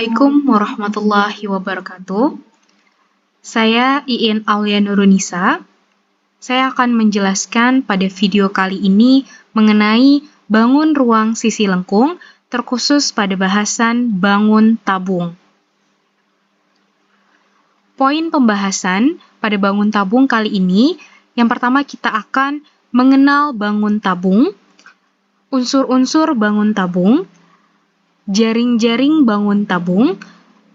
Assalamualaikum warahmatullahi wabarakatuh. Saya Iin Aulia Nurunisa. Saya akan menjelaskan pada video kali ini mengenai bangun ruang sisi lengkung, terkhusus pada bahasan bangun tabung. Poin pembahasan pada bangun tabung kali ini, yang pertama kita akan mengenal bangun tabung, unsur-unsur bangun tabung, jaring-jaring bangun tabung,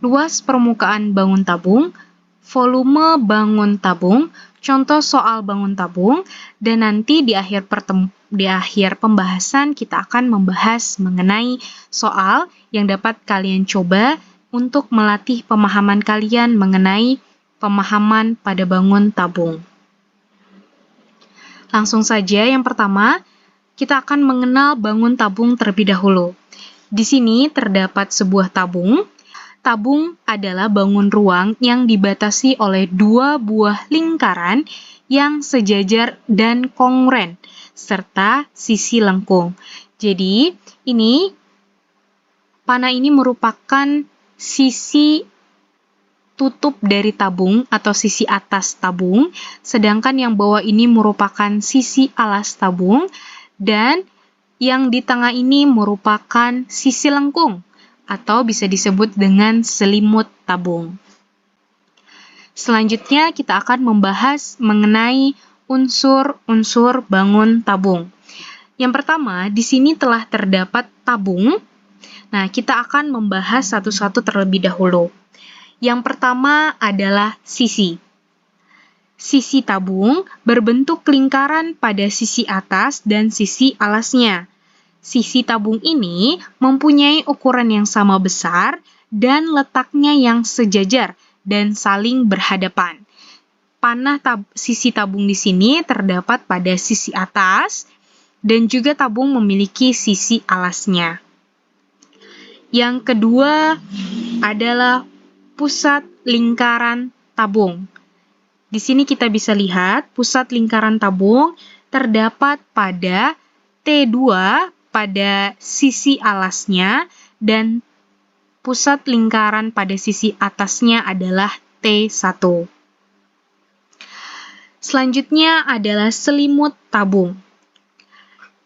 luas permukaan bangun tabung, volume bangun tabung, contoh soal bangun tabung, dan nanti di akhir pembahasan kita akan membahas mengenai soal yang dapat kalian coba untuk melatih pemahaman kalian mengenai pemahaman pada bangun tabung. Langsung saja, yang pertama, kita akan mengenal bangun tabung terlebih dahulu. Di sini terdapat sebuah tabung. Tabung adalah bangun ruang yang dibatasi oleh dua buah lingkaran yang sejajar dan kongruent, serta sisi lengkung. Jadi, panah ini merupakan sisi tutup dari tabung atau sisi atas tabung, sedangkan yang bawah ini merupakan sisi alas tabung, dan yang di tengah ini merupakan sisi lengkung, atau bisa disebut dengan selimut tabung. Selanjutnya, kita akan membahas mengenai unsur-unsur bangun tabung. Yang pertama, di sini telah terdapat tabung. Nah, kita akan membahas satu-satu terlebih dahulu. Yang pertama adalah sisi. Sisi tabung berbentuk lingkaran pada sisi atas dan sisi alasnya. Sisi tabung ini mempunyai ukuran yang sama besar dan letaknya yang sejajar dan saling berhadapan. Panah sisi tabung di sini terdapat pada sisi atas dan juga tabung memiliki sisi alasnya. Yang kedua adalah pusat lingkaran tabung. Di sini kita bisa lihat pusat lingkaran tabung terdapat pada T2 pada sisi alasnya dan pusat lingkaran pada sisi atasnya adalah T1. Selanjutnya adalah selimut tabung.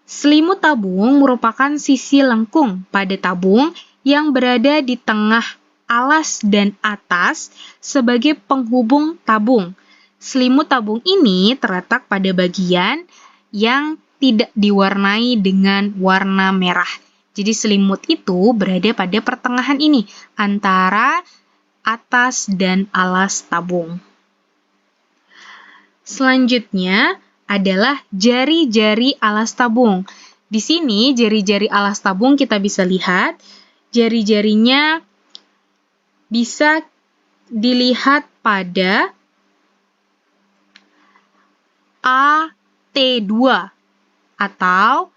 Selimut tabung merupakan sisi lengkung pada tabung yang berada di tengah alas dan atas sebagai penghubung tabung. Selimut tabung ini terletak pada bagian yang tidak diwarnai dengan warna merah. Jadi selimut itu berada pada pertengahan ini, antara atas dan alas tabung. Selanjutnya adalah jari-jari alas tabung. Di sini jari-jari alas tabung kita bisa lihat, jari-jarinya bisa dilihat pada AT2 atau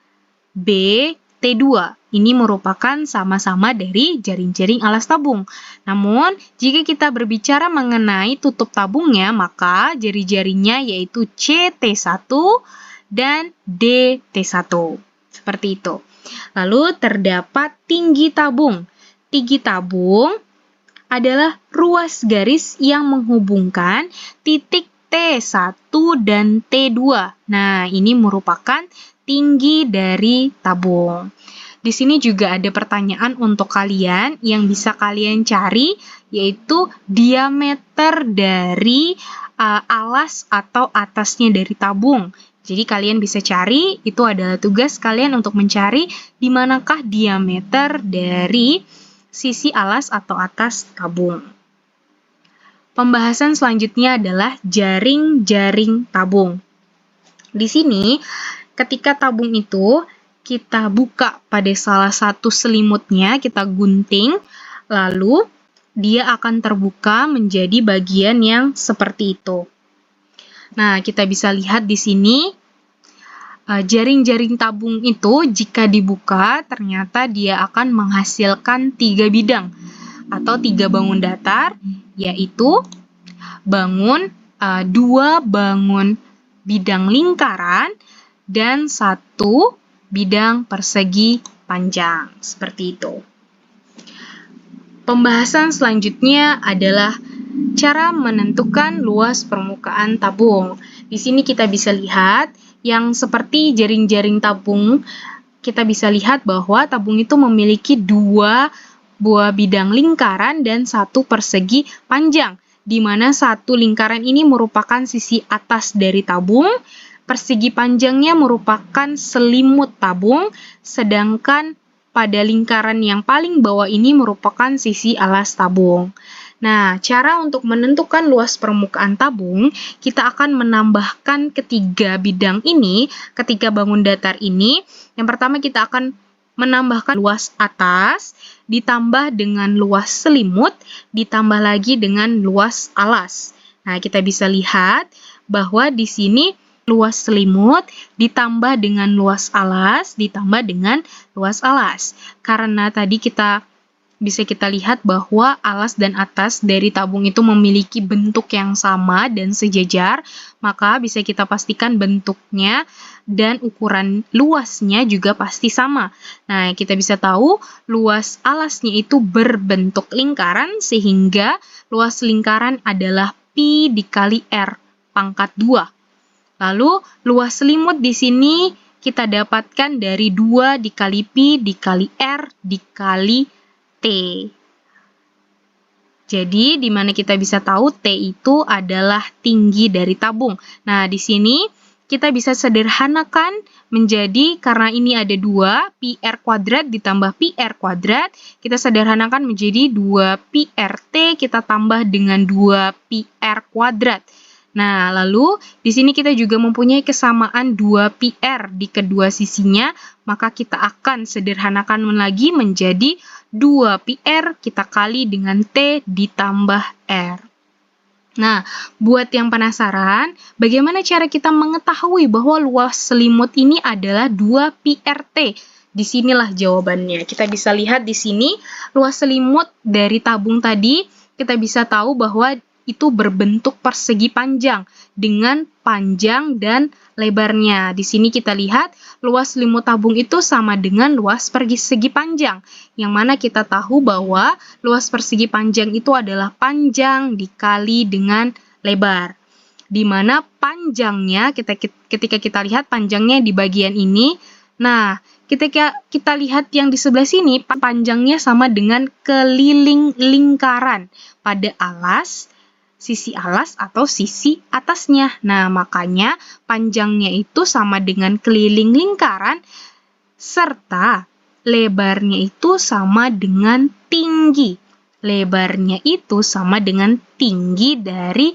BT2. Ini merupakan sama-sama dari jaring-jaring alas tabung. Namun, jika kita berbicara mengenai tutup tabungnya, maka jari-jarinya yaitu CT1 dan DT1. Seperti itu. Lalu terdapat tinggi tabung. Tinggi tabung adalah ruas garis yang menghubungkan titik T1 dan T2. Nah, ini merupakan tinggi dari tabung. Di sini juga ada pertanyaan untuk kalian yang bisa kalian cari, yaitu diameter dari alas atau atasnya dari tabung. Jadi kalian bisa cari, itu adalah tugas kalian untuk mencari di manakah diameter dari sisi alas atau atas tabung. Pembahasan selanjutnya adalah jaring-jaring tabung. Di sini, ketika tabung itu kita buka pada salah satu selimutnya, kita gunting, lalu dia akan terbuka menjadi bagian yang seperti itu. Nah, kita bisa lihat di sini, jaring-jaring tabung itu jika dibuka, ternyata dia akan menghasilkan 3 bidang atau 3 bangun datar, yaitu 2 bangun bidang lingkaran dan 1 bidang persegi panjang. Seperti itu. Pembahasan selanjutnya adalah cara menentukan luas permukaan tabung. Di sini kita bisa lihat yang seperti jaring-jaring tabung, kita bisa lihat bahwa tabung itu memiliki 2 buah bidang lingkaran dan 1 persegi panjang, di mana satu lingkaran ini merupakan sisi atas dari tabung, persegi panjangnya merupakan selimut tabung, sedangkan pada lingkaran yang paling bawah ini merupakan sisi alas tabung. Nah, cara untuk menentukan luas permukaan tabung, kita akan menambahkan ketiga bidang ini, ketiga bangun datar ini. Yang pertama kita akan menambahkan luas atas, ditambah dengan luas selimut, ditambah lagi dengan luas alas. Nah, kita bisa lihat bahwa di sini luas selimut ditambah dengan luas alas ditambah dengan luas alas. Karena tadi bisa kita lihat bahwa alas dan atas dari tabung itu memiliki bentuk yang sama dan sejajar, maka bisa kita pastikan bentuknya dan ukuran luasnya juga pasti sama. Nah, kita bisa tahu luas alasnya itu berbentuk lingkaran, sehingga luas lingkaran adalah Pi dikali R pangkat 2. Lalu, luas selimut di sini kita dapatkan dari 2 dikali Pi dikali R dikali T. Jadi, di mana kita bisa tahu T itu adalah tinggi dari tabung. Nah, di sini kita bisa sederhanakan menjadi, karena ini ada 2, Pi R kuadrat ditambah Pi R kuadrat, kita sederhanakan menjadi 2 Pi RT, kita tambah dengan 2 Pi R kuadrat. Nah, lalu di sini kita juga mempunyai kesamaan 2 Pi R di kedua sisinya, maka kita akan sederhanakan lagi menjadi 2 Pi R kita kali dengan T ditambah R. Nah, buat yang penasaran, bagaimana cara kita mengetahui bahwa luas selimut ini adalah 2 Pi RT? Disinilah jawabannya. Kita bisa lihat di sini, luas selimut dari tabung tadi, kita bisa tahu bahwa itu berbentuk persegi panjang dengan panjang dan lebarnya. Di sini kita lihat luas selimut tabung itu sama dengan luas persegi panjang, yang mana kita tahu bahwa luas persegi panjang itu adalah panjang dikali dengan lebar. Di mana panjangnya, ketika kita lihat panjangnya di bagian ini, nah, ketika kita lihat yang di sebelah sini, panjangnya sama dengan keliling lingkaran pada alas, sisi alas atau sisi atasnya. Nah, makanya panjangnya itu sama dengan keliling lingkaran, serta lebarnya itu sama dengan tinggi. Lebarnya itu sama dengan tinggi dari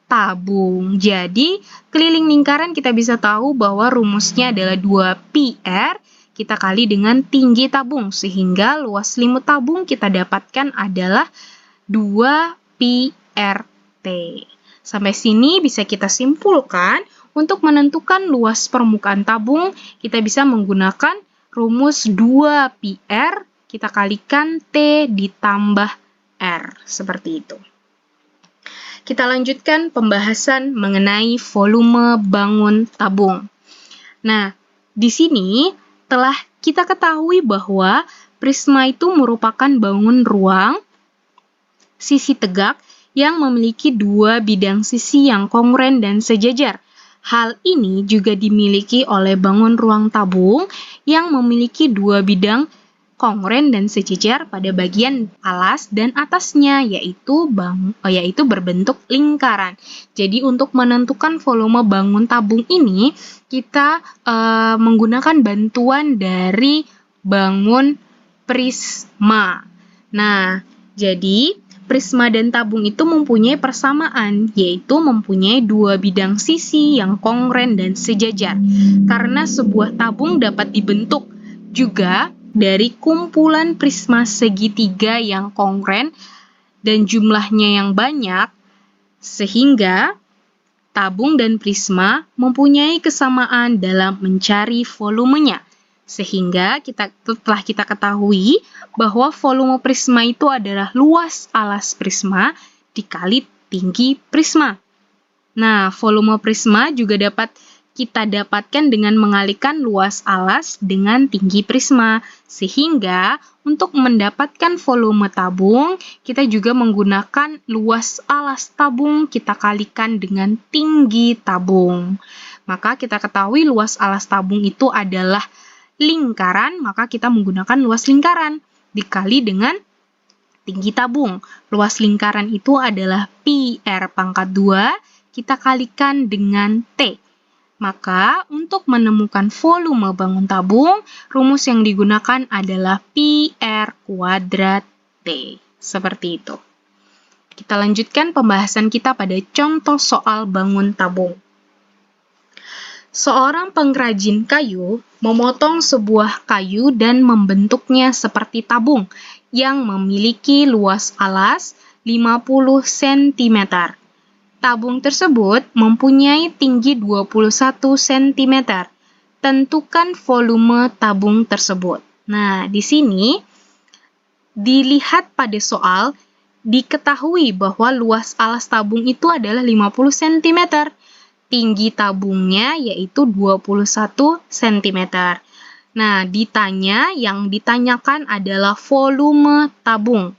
tabung. Jadi, keliling lingkaran kita bisa tahu bahwa rumusnya adalah 2 Pi R kita kali dengan tinggi tabung, sehingga luas selimut tabung kita dapatkan adalah 2 Pi R. Sampai sini bisa kita simpulkan, untuk menentukan luas permukaan tabung, kita bisa menggunakan rumus 2 Pi R, kita kalikan T ditambah R, seperti itu. Kita lanjutkan pembahasan mengenai volume bangun tabung. Nah, di sini telah kita ketahui bahwa prisma itu merupakan bangun ruang sisi tegak yang memiliki 2 bidang sisi yang kongruent dan sejajar. Hal ini juga dimiliki oleh bangun ruang tabung yang memiliki 2 bidang kongruent dan sejajar pada bagian alas dan atasnya, yaitu berbentuk lingkaran. Jadi untuk menentukan volume bangun tabung ini, kita menggunakan bantuan dari bangun prisma. Nah, jadi prisma dan tabung itu mempunyai persamaan, yaitu mempunyai 2 bidang sisi yang kongruent dan sejajar. Karena sebuah tabung dapat dibentuk juga dari kumpulan prisma segitiga yang kongruent dan jumlahnya yang banyak, sehingga tabung dan prisma mempunyai kesamaan dalam mencari volumenya. Sehingga telah kita ketahui bahwa volume prisma itu adalah luas alas prisma dikali tinggi prisma. Nah, volume prisma juga dapat kita dapatkan dengan mengalihkan luas alas dengan tinggi prisma. Sehingga untuk mendapatkan volume tabung, kita juga menggunakan luas alas tabung kita kalikan dengan tinggi tabung. Maka kita ketahui luas alas tabung itu adalah lingkaran, maka kita menggunakan luas lingkaran dikali dengan tinggi tabung. Luas lingkaran itu adalah pi R pangkat 2, kita kalikan dengan T. Maka, untuk menemukan volume bangun tabung, rumus yang digunakan adalah pi R kuadrat T. Seperti itu. Kita lanjutkan pembahasan kita pada contoh soal bangun tabung. Seorang pengrajin kayu memotong sebuah kayu dan membentuknya seperti tabung yang memiliki luas alas 50 cm. Tabung tersebut mempunyai tinggi 21 cm. Tentukan volume tabung tersebut. Nah, di sini dilihat pada soal, diketahui bahwa luas alas tabung itu adalah 50 cm. Tinggi tabungnya yaitu 21 cm. Nah, yang ditanyakan adalah volume tabung.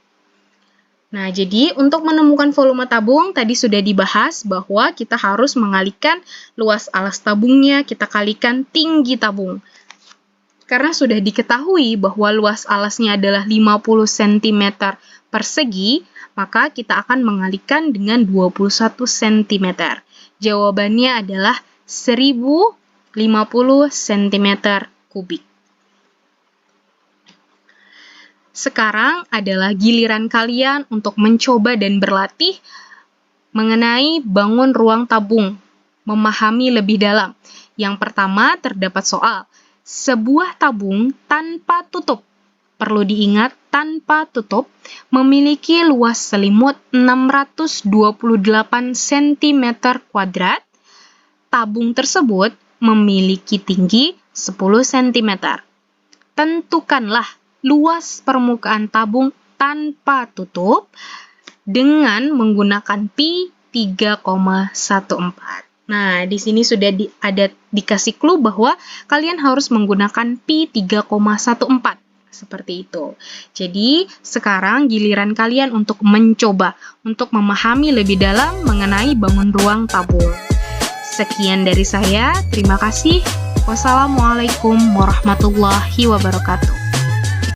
Nah, jadi untuk menemukan volume tabung, tadi sudah dibahas bahwa kita harus mengalihkan luas alas tabungnya, kita kalikan tinggi tabung. Karena sudah diketahui bahwa luas alasnya adalah 50 cm persegi, maka kita akan mengalihkan dengan 21 cm. Jawabannya adalah 1050 cm kubik. Sekarang adalah giliran kalian untuk mencoba dan berlatih mengenai bangun ruang tabung, memahami lebih dalam. Yang pertama, terdapat soal, sebuah tabung tanpa tutup, perlu diingat tanpa tutup, memiliki luas selimut 628 cm kuadrat. Tabung tersebut memiliki tinggi 10 cm. Tentukanlah luas permukaan tabung tanpa tutup dengan menggunakan pi 3,14. Nah, di sini sudah dikasih clue bahwa kalian harus menggunakan pi 3,14. Seperti itu. Jadi, sekarang giliran kalian untuk mencoba, untuk memahami lebih dalam mengenai bangun ruang tabung. Sekian dari saya, terima kasih. Wassalamualaikum warahmatullahi wabarakatuh.